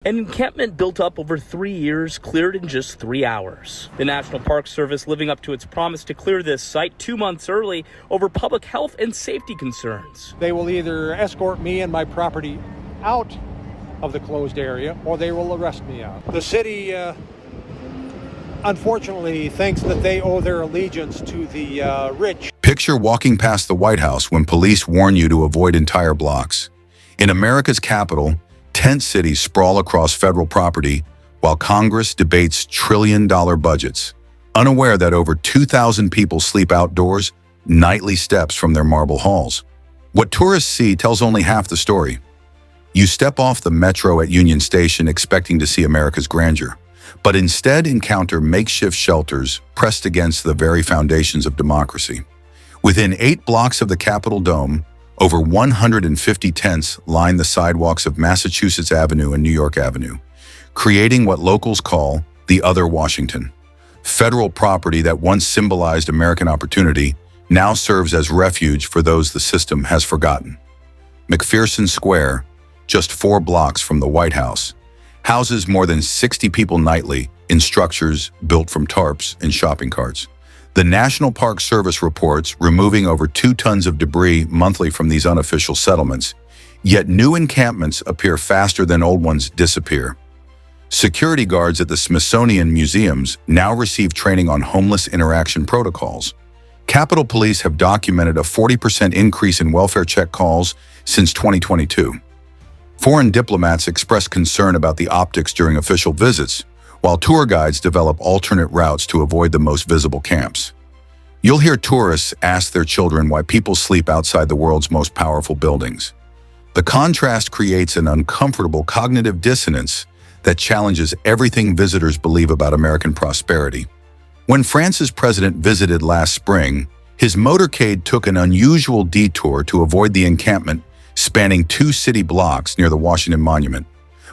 An encampment built up over 3 years, cleared in just 3 hours. The National Park Service living up to its promise to clear this site 2 months early over public health and safety concerns. They will either escort me and my property out of the closed area, or they will arrest me out. The city, unfortunately, thinks that they owe their allegiance to the rich. Picture walking past the White House when police warn you to avoid entire blocks. In America's capital, tent cities sprawl across federal property while Congress debates trillion-dollar budgets, unaware that over 2,000 people sleep outdoors, nightly steps from their marble halls. What tourists see tells only half the story. You step off the metro at Union Station expecting to see America's grandeur, but instead encounter makeshift shelters pressed against the very foundations of democracy. Within 8 blocks of the Capitol Dome, over 150 tents line the sidewalks of Massachusetts Avenue and New York Avenue, creating what locals call the other Washington. Federal property that once symbolized American opportunity now serves as refuge for those the system has forgotten. McPherson Square, just 4 blocks from the White House, houses more than 60 people nightly in structures built from tarps and shopping carts. The National Park Service reports removing over 2 tons of debris monthly from these unofficial settlements, yet new encampments appear faster than old ones disappear. Security guards at the Smithsonian museums now receive training on homeless interaction protocols. Capitol Police have documented a 40% increase in welfare check calls since 2022. Foreign diplomats express concern about the optics during official visits, while tour guides develop alternate routes to avoid the most visible camps. You'll hear tourists ask their children why people sleep outside the world's most powerful buildings. The contrast creates an uncomfortable cognitive dissonance that challenges everything visitors believe about American prosperity. When France's president visited last spring, his motorcade took an unusual detour to avoid the encampment spanning 2 city blocks near the Washington Monument.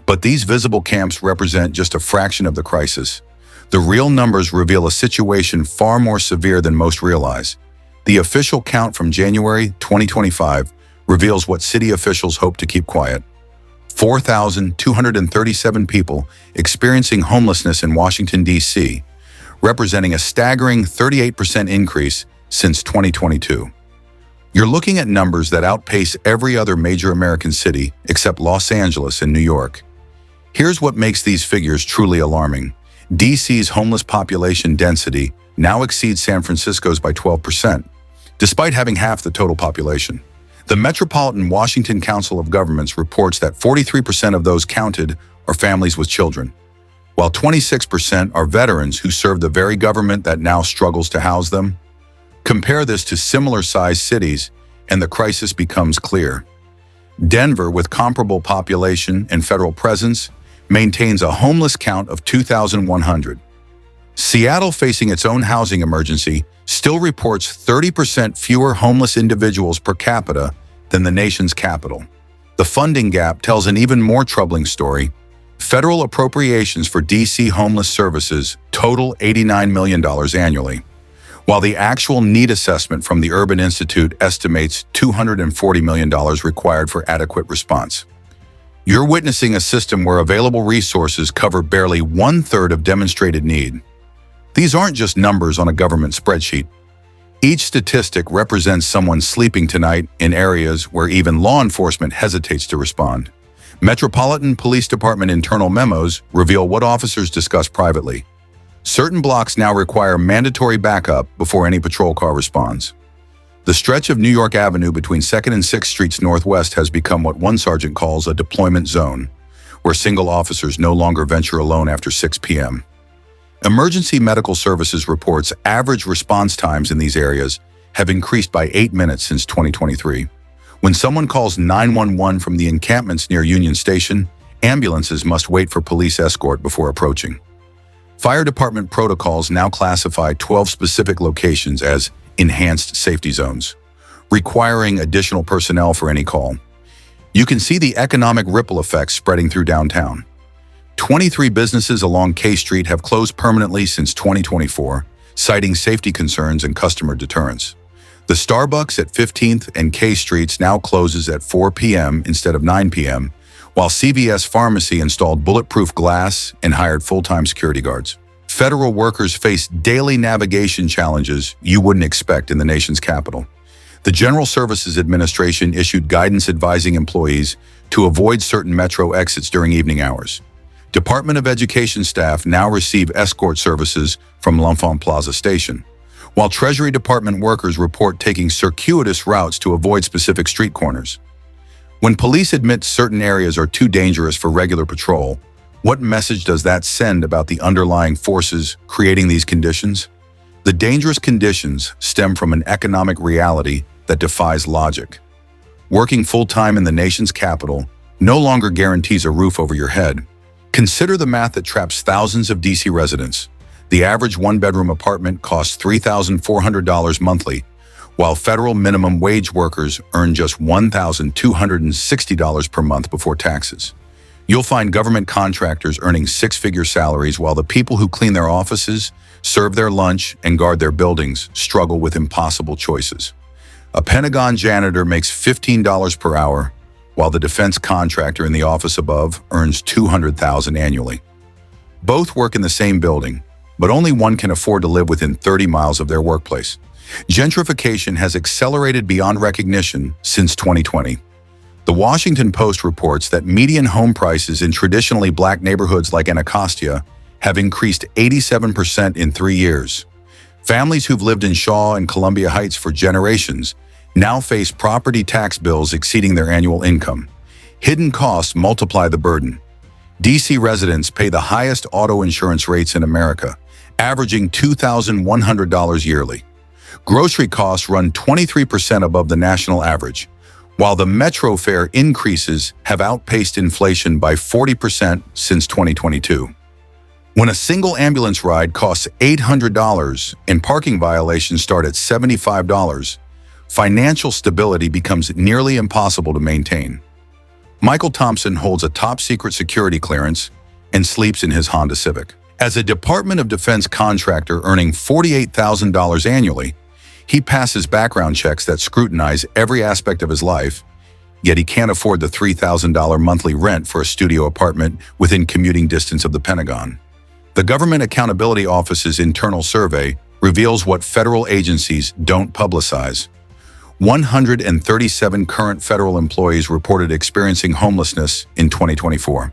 But these visible camps represent just a fraction of the crisis. The real numbers reveal a situation far more severe than most realize. The official count from January 2025 reveals what city officials hope to keep quiet. 4,237 people experiencing homelessness in Washington, D.C., representing a staggering 38% increase since 2022. You're looking at numbers that outpace every other major American city except Los Angeles and New York. Here's what makes these figures truly alarming. DC's homeless population density now exceeds San Francisco's by 12%, despite having half the total population. The Metropolitan Washington Council of Governments reports that 43% of those counted are families with children, while 26% are veterans who serve the very government that now struggles to house them. Compare this to similar-sized cities, and the crisis becomes clear. Denver, with comparable population and federal presence, maintains a homeless count of 2,100. Seattle, facing its own housing emergency, still reports 30% fewer homeless individuals per capita than the nation's capital. The funding gap tells an even more troubling story. Federal appropriations for D.C. homeless services total $89 million annually, while the actual need assessment from the Urban Institute estimates $240 million required for adequate response. You're witnessing a system where available resources cover barely 1/3 of demonstrated need. These aren't just numbers on a government spreadsheet. Each statistic represents someone sleeping tonight in areas where even law enforcement hesitates to respond. Metropolitan Police Department internal memos reveal what officers discuss privately. Certain blocks now require mandatory backup before any patrol car responds. The stretch of New York Avenue between 2nd and 6th Streets Northwest has become what one sergeant calls a deployment zone, where single officers no longer venture alone after 6 p.m. Emergency Medical Services reports average response times in these areas have increased by 8 minutes since 2023. When someone calls 911 from the encampments near Union Station, ambulances must wait for police escort before approaching. Fire department protocols now classify 12 specific locations as enhanced safety zones, requiring additional personnel for any call. You can see the economic ripple effects spreading through downtown. 23 businesses along K Street have closed permanently since 2024, citing safety concerns and customer deterrence. The Starbucks at 15th and K Streets now closes at 4 p.m. instead of 9 p.m., while CVS Pharmacy installed bulletproof glass and hired full-time security guards. Federal workers face daily navigation challenges you wouldn't expect in the nation's capital. The General Services Administration issued guidance advising employees to avoid certain metro exits during evening hours. Department of Education staff now receive escort services from L'Enfant Plaza Station, while Treasury Department workers report taking circuitous routes to avoid specific street corners. When police admit certain areas are too dangerous for regular patrol, what message does that send about the underlying forces creating these conditions? The dangerous conditions stem from an economic reality that defies logic. Working full-time in the nation's capital no longer guarantees a roof over your head. Consider the math that traps thousands of DC residents. The average one-bedroom apartment costs $3,400 monthly, while federal minimum wage workers earn just $1,260 per month before taxes. You'll find government contractors earning six-figure salaries while the people who clean their offices, serve their lunch, and guard their buildings struggle with impossible choices. A Pentagon janitor makes $15 per hour, while the defense contractor in the office above earns $200,000 annually. Both work in the same building, but only one can afford to live within 30 miles of their workplace. Gentrification has accelerated beyond recognition since 2020. The Washington Post reports that median home prices in traditionally black neighborhoods like Anacostia have increased 87% in 3 years. Families who've lived in Shaw and Columbia Heights for generations now face property tax bills exceeding their annual income. Hidden costs multiply the burden. DC residents pay the highest auto insurance rates in America, averaging $2,100 yearly. Grocery costs run 23% above the national average, while the metro fare increases have outpaced inflation by 40% since 2022. When a single ambulance ride costs $800 and parking violations start at $75, financial stability becomes nearly impossible to maintain. Michael Thompson holds a top-secret security clearance and sleeps in his Honda Civic. As a Department of Defense contractor earning $48,000 annually, he passes background checks that scrutinize every aspect of his life, yet he can't afford the $3,000 monthly rent for a studio apartment within commuting distance of the Pentagon. The Government Accountability Office's internal survey reveals what federal agencies don't publicize. 137 current federal employees reported experiencing homelessness in 2024.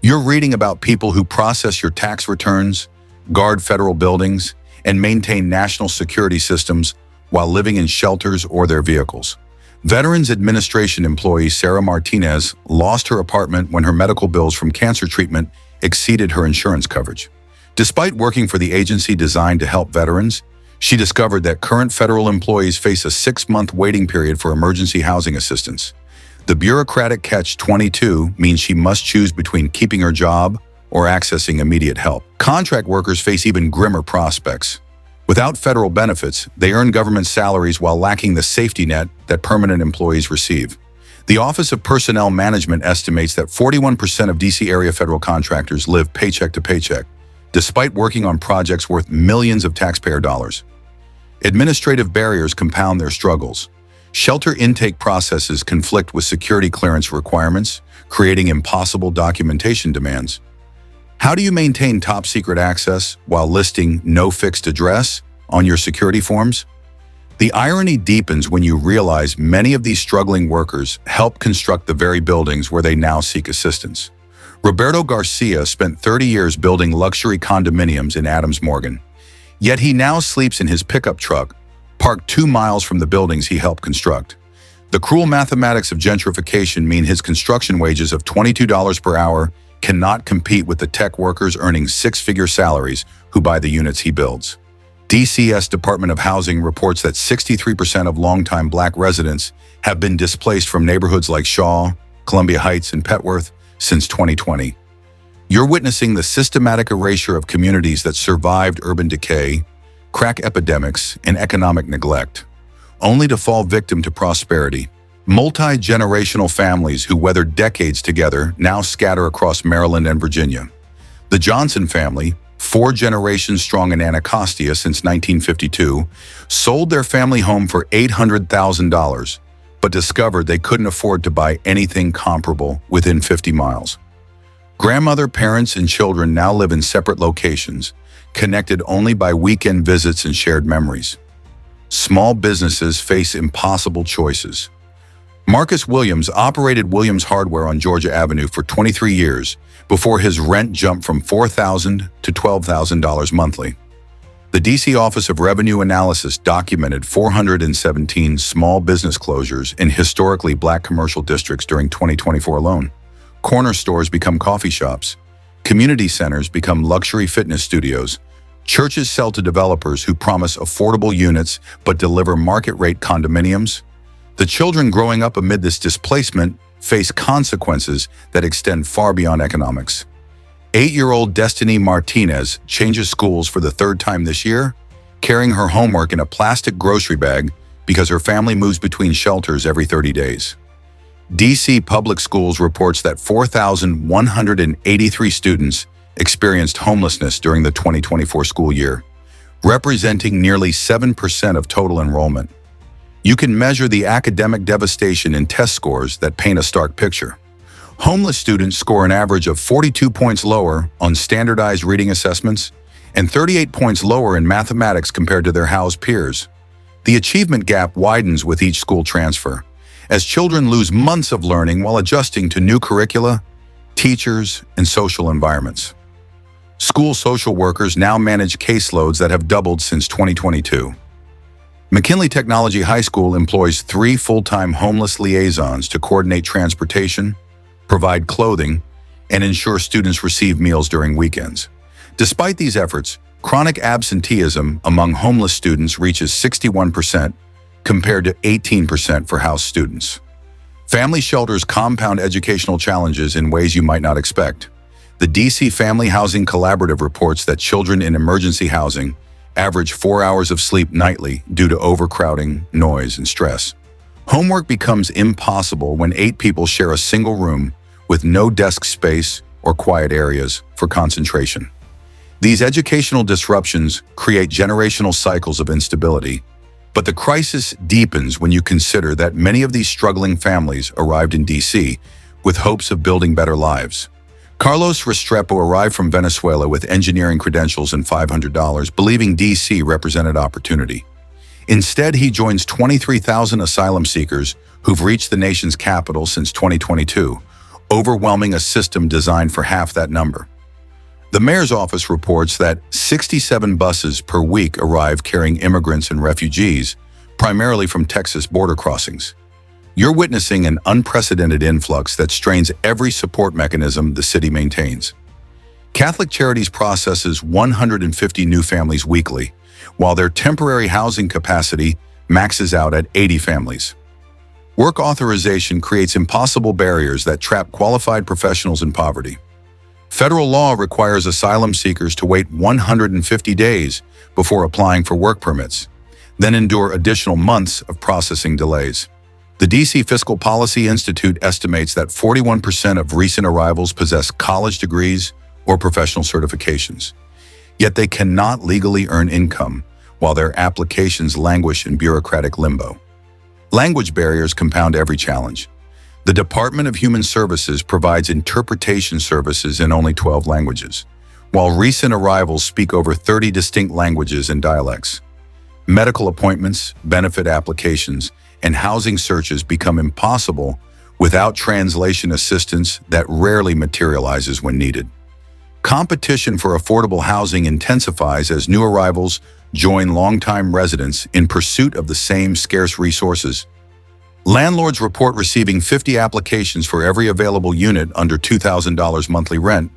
You're reading about people who process your tax returns, guard federal buildings, and maintain national security systems while living in shelters or their vehicles. Veterans Administration employee Sarah Martinez lost her apartment when her medical bills from cancer treatment exceeded her insurance coverage. Despite working for the agency designed to help veterans, she discovered that current federal employees face a 6-month waiting period for emergency housing assistance. The bureaucratic catch-22 means she must choose between keeping her job or accessing immediate help. Contract workers face even grimmer prospects. Without federal benefits, they earn government salaries while lacking the safety net that permanent employees receive. The Office of Personnel Management estimates that 41% of DC area federal contractors live paycheck to paycheck, despite working on projects worth millions of taxpayer dollars. Administrative barriers compound their struggles. Shelter intake processes conflict with security clearance requirements, creating impossible documentation demands. How do you maintain top-secret access while listing no fixed address on your security forms? The irony deepens when you realize many of these struggling workers help construct the very buildings where they now seek assistance. Roberto Garcia spent 30 years building luxury condominiums in Adams Morgan. Yet he now sleeps in his pickup truck, parked 2 miles from the buildings he helped construct. The cruel mathematics of gentrification mean his construction wages of $22 per hour cannot compete with the tech workers earning 6-figure salaries who buy the units he builds. DC's Department of Housing reports that 63% of longtime black residents have been displaced from neighborhoods like Shaw, Columbia Heights, and Petworth since 2020. You're witnessing the systematic erasure of communities that survived urban decay, crack epidemics, and economic neglect, only to fall victim to prosperity. Multi-generational families who weathered decades together now scatter across Maryland and Virginia. The Johnson family, 4 generations strong in Anacostia since 1952, sold their family home for $800,000, but discovered they couldn't afford to buy anything comparable within 50 miles. Grandmother, parents, and children now live in separate locations, connected only by weekend visits and shared memories. Small businesses face impossible choices. Marcus Williams operated Williams Hardware on Georgia Avenue for 23 years before his rent jumped from $4,000 to $12,000 monthly. The DC Office of Revenue Analysis documented 417 small business closures in historically black commercial districts during 2024 alone. Corner stores become coffee shops. Community centers become luxury fitness studios. Churches sell to developers who promise affordable units but deliver market-rate condominiums. The children growing up amid this displacement face consequences that extend far beyond economics. 8-year-old Destiny Martinez changes schools for the third time this year, carrying her homework in a plastic grocery bag because her family moves between shelters every 30 days. DC Public Schools reports that 4,183 students experienced homelessness during the 2024 school year, representing nearly 7% of total enrollment. You can measure the academic devastation in test scores that paint a stark picture. Homeless students score an average of 42 points lower on standardized reading assessments and 38 points lower in mathematics compared to their housed peers. The achievement gap widens with each school transfer, as children lose months of learning while adjusting to new curricula, teachers, and social environments. School social workers now manage caseloads that have doubled since 2022. McKinley Technology High School employs 3 full-time homeless liaisons to coordinate transportation, provide clothing, and ensure students receive meals during weekends. Despite these efforts, chronic absenteeism among homeless students reaches 61%, compared to 18% for house students. Family shelters compound educational challenges in ways you might not expect. The DC Family Housing Collaborative reports that children in emergency housing average 4 hours of sleep nightly due to overcrowding, noise, and stress. Homework becomes impossible when 8 people share a single room with no desk space or quiet areas for concentration. These educational disruptions create generational cycles of instability, but the crisis deepens when you consider that many of these struggling families arrived in DC with hopes of building better lives. Carlos Restrepo arrived from Venezuela with engineering credentials and $500, believing DC represented opportunity. Instead, he joins 23,000 asylum seekers who've reached the nation's capital since 2022, overwhelming a system designed for half that number. The mayor's office reports that 67 buses per week arrive carrying immigrants and refugees, primarily from Texas border crossings. You're witnessing an unprecedented influx that strains every support mechanism the city maintains. Catholic Charities processes 150 new families weekly, while their temporary housing capacity maxes out at 80 families. Work authorization creates impossible barriers that trap qualified professionals in poverty. Federal law requires asylum seekers to wait 150 days before applying for work permits, then endure additional months of processing delays. The DC Fiscal Policy Institute estimates that 41% of recent arrivals possess college degrees or professional certifications, yet they cannot legally earn income while their applications languish in bureaucratic limbo. Language barriers compound every challenge. The Department of Human Services provides interpretation services in only 12 languages, while recent arrivals speak over 30 distinct languages and dialects. Medical appointments, benefit applications, and housing searches become impossible without translation assistance that rarely materializes when needed. Competition for affordable housing intensifies as new arrivals join longtime residents in pursuit of the same scarce resources. Landlords report receiving 50 applications for every available unit under $2,000 monthly rent,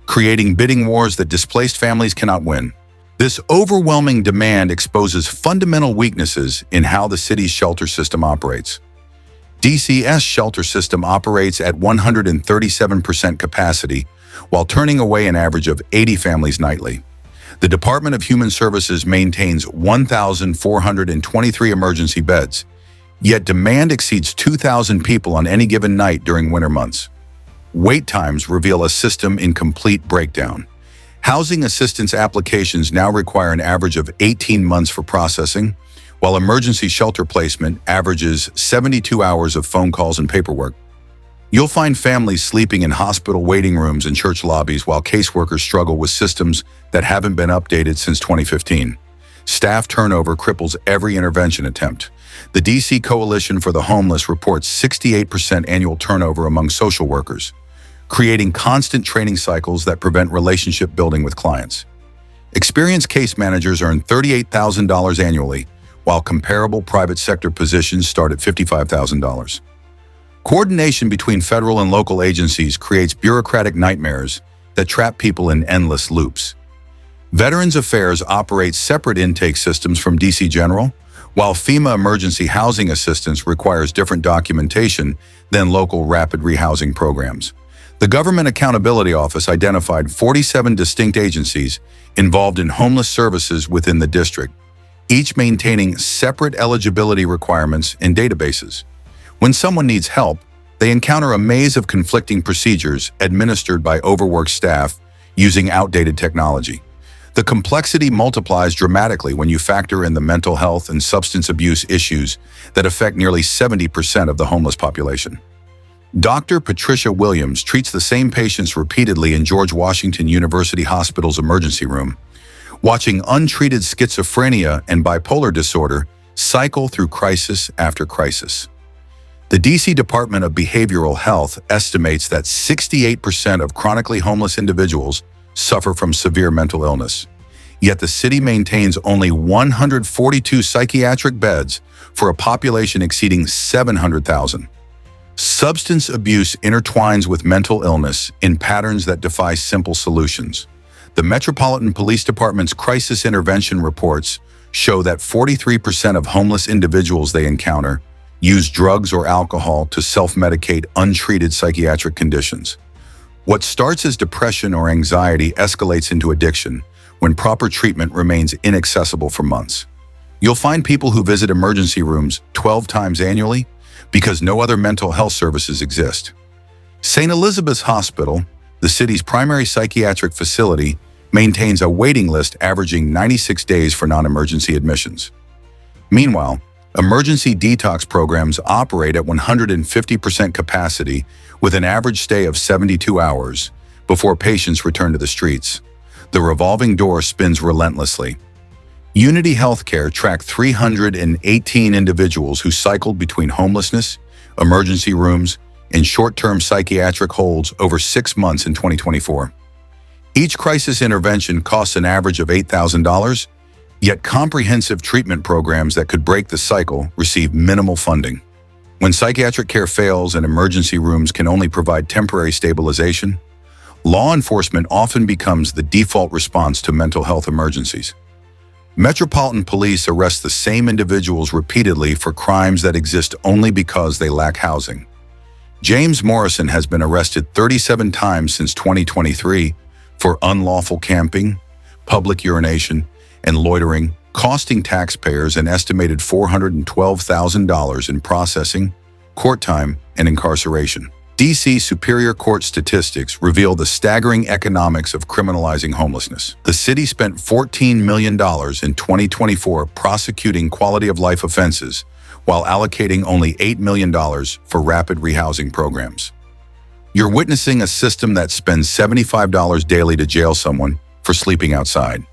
creating bidding wars that displaced families cannot win. This overwhelming demand exposes fundamental weaknesses in how the city's shelter system operates. DC's shelter system operates at 137% capacity, while turning away an average of 80 families nightly. The Department of Human Services maintains 1,423 emergency beds, yet demand exceeds 2,000 people on any given night during winter months. Wait times reveal a system in complete breakdown. Housing assistance applications now require an average of 18 months for processing, while while emergency shelter placement averages 72 hours of phone calls and paperwork. You'll find families sleeping in hospital waiting rooms and church lobbies while caseworkers struggle with systems that haven't been updated since 2015. Staff turnover cripples every intervention attempt. The DC Coalition for the Homeless reports 68% annual turnover among social workers, creating constant training cycles that prevent relationship building with clients. Experienced case managers earn $38,000 annually, while comparable private sector positions start at $55,000. Coordination between federal and local agencies creates bureaucratic nightmares that trap people in endless loops. Veterans Affairs operates separate intake systems from DC General, while FEMA Emergency Housing Assistance requires different documentation than local rapid rehousing programs. The Government Accountability Office identified 47 distinct agencies involved in homeless services within the district, each maintaining separate eligibility requirements and databases. When someone needs help, they encounter a maze of conflicting procedures administered by overworked staff using outdated technology. The complexity multiplies dramatically when you factor in the mental health and substance abuse issues that affect nearly 70% of the homeless population. Dr. Patricia Williams treats the same patients repeatedly in George Washington University Hospital's emergency room, watching untreated schizophrenia and bipolar disorder cycle through crisis after crisis. The DC Department of Behavioral Health estimates that 68% of chronically homeless individuals suffer from severe mental illness. Yet the city maintains only 142 psychiatric beds for a population exceeding 700,000. Substance abuse intertwines with mental illness in patterns that defy simple solutions. The Metropolitan Police Department's crisis intervention reports show that 43% of homeless individuals they encounter use drugs or alcohol to self-medicate untreated psychiatric conditions. What starts as depression or anxiety escalates into addiction when proper treatment remains inaccessible for months. You'll find people who visit emergency rooms 12 times annually because no other mental health services exist. St. Elizabeth's Hospital, the city's primary psychiatric facility, maintains a waiting list averaging 96 days for non-emergency admissions. Meanwhile, emergency detox programs operate at 150% capacity with an average stay of 72 hours before patients return to the streets. The revolving door spins relentlessly. Unity Healthcare tracked 318 individuals who cycled between homelessness, emergency rooms, and short-term psychiatric holds over 6 months in 2024. Each crisis intervention costs an average of $8,000, yet comprehensive treatment programs that could break the cycle receive minimal funding. When psychiatric care fails and emergency rooms can only provide temporary stabilization, law enforcement often becomes the default response to mental health emergencies. Metropolitan Police arrest the same individuals repeatedly for crimes that exist only because they lack housing. James Morrison has been arrested 37 times since 2023 for unlawful camping, public urination, and loitering, costing taxpayers an estimated $412,000 in processing, court time, and incarceration. DC Superior Court statistics reveal the staggering economics of criminalizing homelessness. The city spent $14 million in 2024 prosecuting quality-of-life offenses, while allocating only $8 million for rapid rehousing programs. You're witnessing a system that spends $75 daily to jail someone for sleeping outside,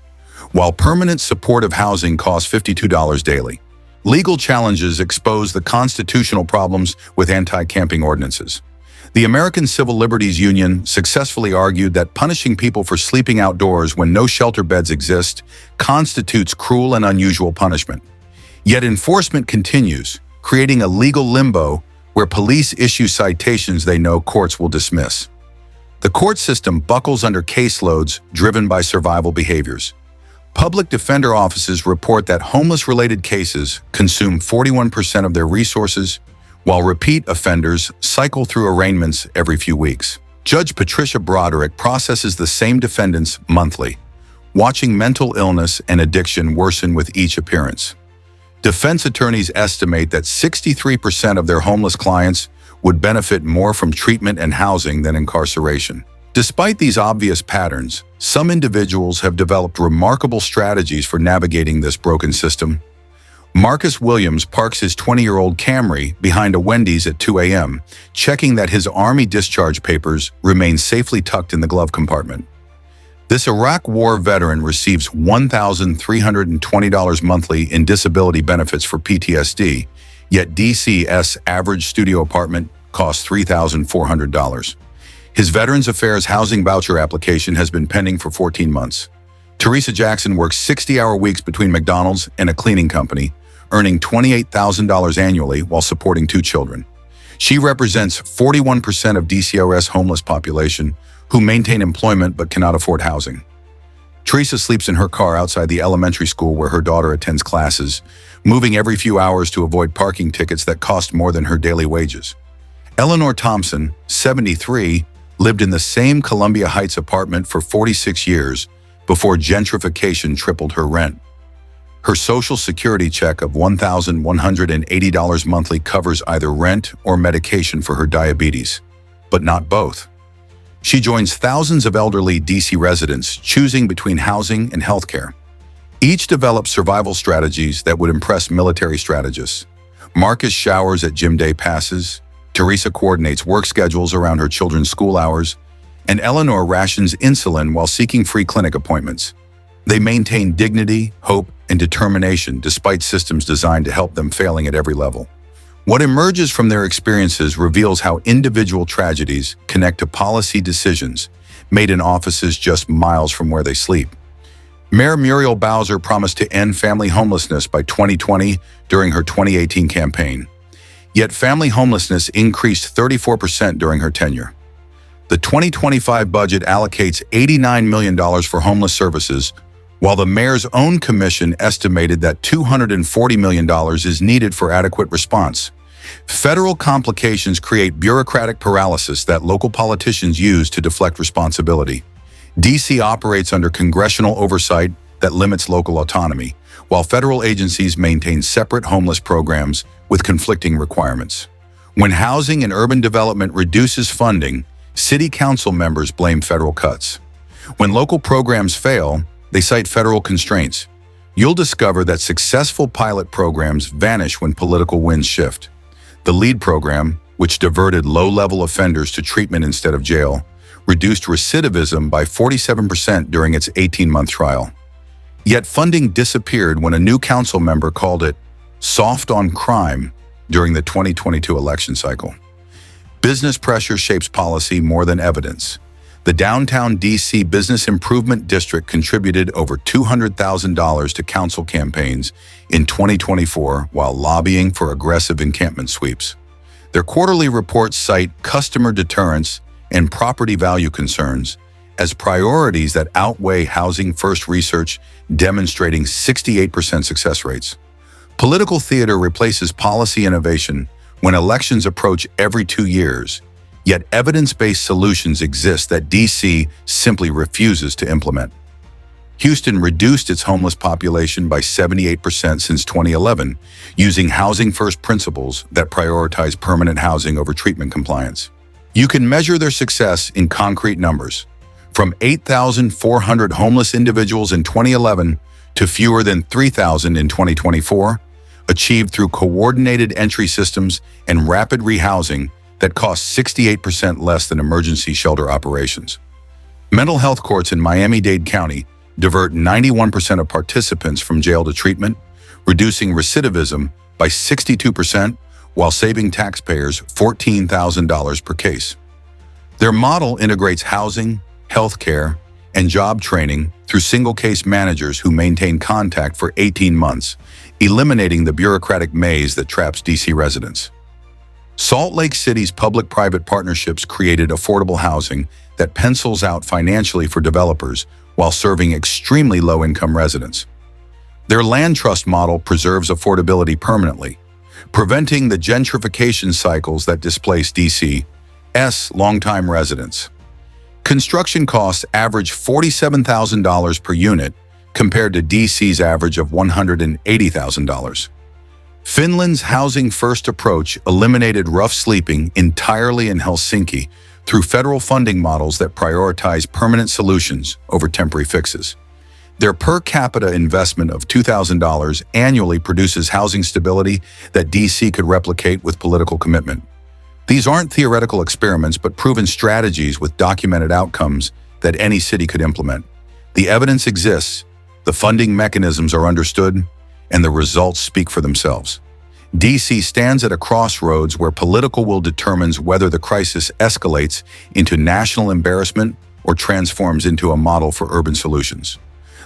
while permanent supportive housing costs $52 daily. Legal challenges expose the constitutional problems with anti-camping ordinances. The American Civil Liberties Union successfully argued that punishing people for sleeping outdoors when no shelter beds exist constitutes cruel and unusual punishment. Yet enforcement continues, creating a legal limbo where police issue citations they know courts will dismiss. The court system buckles under caseloads driven by survival behaviors. Public defender offices report that homeless-related cases consume 41% of their resources, while repeat offenders cycle through arraignments every few weeks. Judge Patricia Broderick processes the same defendants monthly, watching mental illness and addiction worsen with each appearance. Defense attorneys estimate that 63% of their homeless clients would benefit more from treatment and housing than incarceration. Despite these obvious patterns, some individuals have developed remarkable strategies for navigating this broken system. Marcus Williams parks his 20-year-old Camry behind a Wendy's at 2 a.m., checking that his Army discharge papers remain safely tucked in the glove compartment. This Iraq War veteran receives $1,320 monthly in disability benefits for PTSD, yet DC's average studio apartment costs $3,400. His Veterans Affairs housing voucher application has been pending for 14 months. Teresa Jackson works 60-hour weeks between McDonald's and a cleaning company, earning $28,000 annually while supporting 2 children. She represents 41% of DCR's homeless population who maintain employment but cannot afford housing. Teresa sleeps in her car outside the elementary school where her daughter attends classes, moving every few hours to avoid parking tickets that cost more than her daily wages. Eleanor Thompson, 73, lived in the same Columbia Heights apartment for 46 years before gentrification tripled her rent. Her Social Security check of $1,180 monthly covers either rent or medication for her diabetes, but not both. She joins thousands of elderly DC residents choosing between housing and healthcare. Each develops survival strategies that would impress military strategists. Marcus showers at gym day passes, Teresa coordinates work schedules around her children's school hours, and Eleanor rations insulin while seeking free clinic appointments. They maintain dignity, hope, and determination despite systems designed to help them failing at every level. What emerges from their experiences reveals how individual tragedies connect to policy decisions made in offices just miles from where they sleep. Mayor Muriel Bowser promised to end family homelessness by 2020 during her 2018 campaign. Yet family homelessness increased 34% during her tenure. The 2025 budget allocates $89 million for homeless services, while the mayor's own commission estimated that $240 million is needed for adequate response. Federal complications create bureaucratic paralysis that local politicians use to deflect responsibility. DC operates under congressional oversight that limits local autonomy, while federal agencies maintain separate homeless programs with conflicting requirements. When housing and urban development reduces funding, city council members blame federal cuts. When local programs fail, they cite federal constraints. You'll discover that successful pilot programs vanish when political winds shift. The LEAD program, which diverted low-level offenders to treatment instead of jail, reduced recidivism by 47% during its 18-month trial. Yet funding disappeared when a new council member called it soft on crime during the 2022 election cycle. Business pressure shapes policy more than evidence. The downtown DC Business Improvement District contributed over $200,000 to council campaigns in 2024 while lobbying for aggressive encampment sweeps. Their quarterly reports cite customer deterrence and property value concerns as priorities that outweigh Housing First research demonstrating 68% success rates. Political theater replaces policy innovation when elections approach every 2 years, yet evidence-based solutions exist that DC simply refuses to implement. Houston reduced its homeless population by 78% since 2011, using Housing First principles that prioritize permanent housing over treatment compliance. You can measure their success in concrete numbers, from 8,400 homeless individuals in 2011 to fewer than 3,000 in 2024, achieved through coordinated entry systems and rapid rehousing that cost 68% less than emergency shelter operations. Mental health courts in Miami-Dade County divert 91% of participants from jail to treatment, reducing recidivism by 62% while saving taxpayers $14,000 per case. Their model integrates housing, healthcare, and job training through single-case managers who maintain contact for 18 months, eliminating the bureaucratic maze that traps DC residents. Salt Lake City's public-private partnerships created affordable housing that pencils out financially for developers while serving extremely low-income residents. Their land trust model preserves affordability permanently, preventing the gentrification cycles that displace DC's longtime residents. Construction costs average $47,000 per unit compared to DC's average of $180,000. Finland's Housing First approach eliminated rough sleeping entirely in Helsinki through federal funding models that prioritize permanent solutions over temporary fixes. Their per capita investment of $2,000 annually produces housing stability that DC could replicate with political commitment. These aren't theoretical experiments, but proven strategies with documented outcomes that any city could implement. The evidence exists, the funding mechanisms are understood, and the results speak for themselves. DC stands at a crossroads where political will determines whether the crisis escalates into national embarrassment or transforms into a model for urban solutions.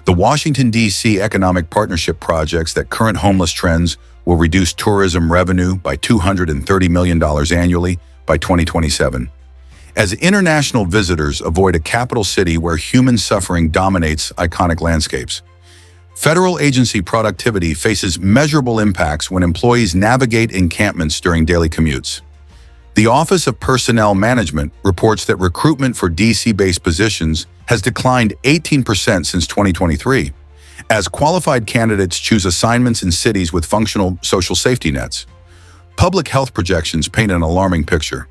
The Washington, D.C. economic partnership projects that current homeless trends will reduce tourism revenue by $230 million annually by 2027. As international visitors avoid a capital city where human suffering dominates iconic landscapes, federal agency productivity faces measurable impacts when employees navigate encampments during daily commutes. The Office of Personnel Management reports that recruitment for DC-based positions has declined 18% since 2023, as qualified candidates choose assignments in cities with functional social safety nets. Public health projections paint an alarming picture.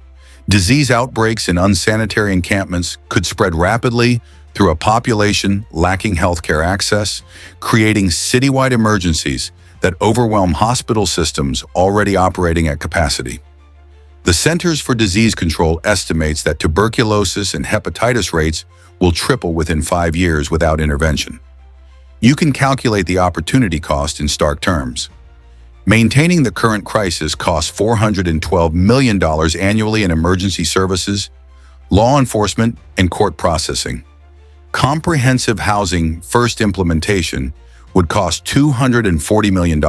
Disease outbreaks in unsanitary encampments could spread rapidly through a population lacking healthcare access, creating citywide emergencies that overwhelm hospital systems already operating at capacity. The Centers for Disease Control estimates that tuberculosis and hepatitis rates will triple within 5 years without intervention. You can calculate the opportunity cost in stark terms. Maintaining the current crisis costs $412 million annually in emergency services, law enforcement, and court processing. Comprehensive housing first implementation would cost $240 million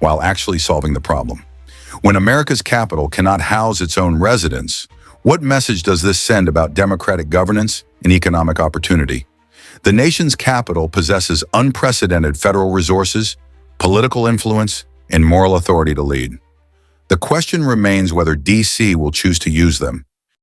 while actually solving the problem. When America's capital cannot house its own residents, what message does this send about democratic governance and economic opportunity? The nation's capital possesses unprecedented federal resources, political influence, and moral authority to lead. The question remains whether DC will choose to use them.